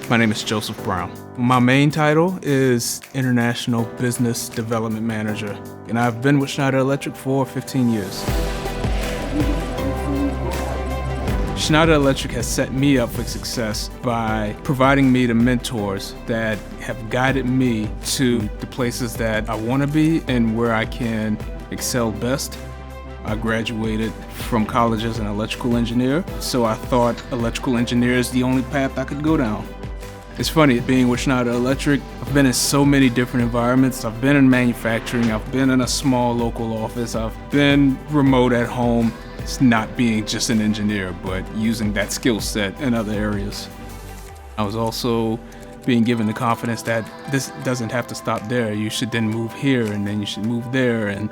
My name is Joseph Brown. My main title is International Business Development Manager, and I've been with Schneider Electric for 15 years. Schneider Electric has set me up for success by providing me the mentors that have guided me to the places that I want to be and where I can excel best. I graduated from college as an electrical engineer, so I thought electrical engineer is the only path I could go down. It's funny, being with Schneider Electric, I've been in so many different environments. I've been in manufacturing, I've been in a small local office, I've been remote at home. It's not being just an engineer, but using that skill set in other areas. I was also being given the confidence that this doesn't have to stop there. You should then move here, and then you should move there. And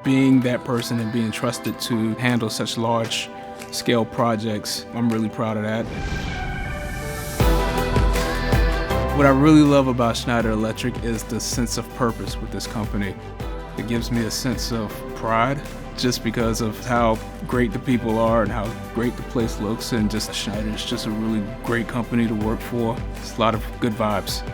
being that person and being trusted to handle such large scale projects, I'm really proud of that. What I really love about Schneider Electric is the sense of purpose with this company. It gives me a sense of pride just because of how great the people are and how great the place looks, and just Schneider is just a really great company to work for. It's a lot of good vibes.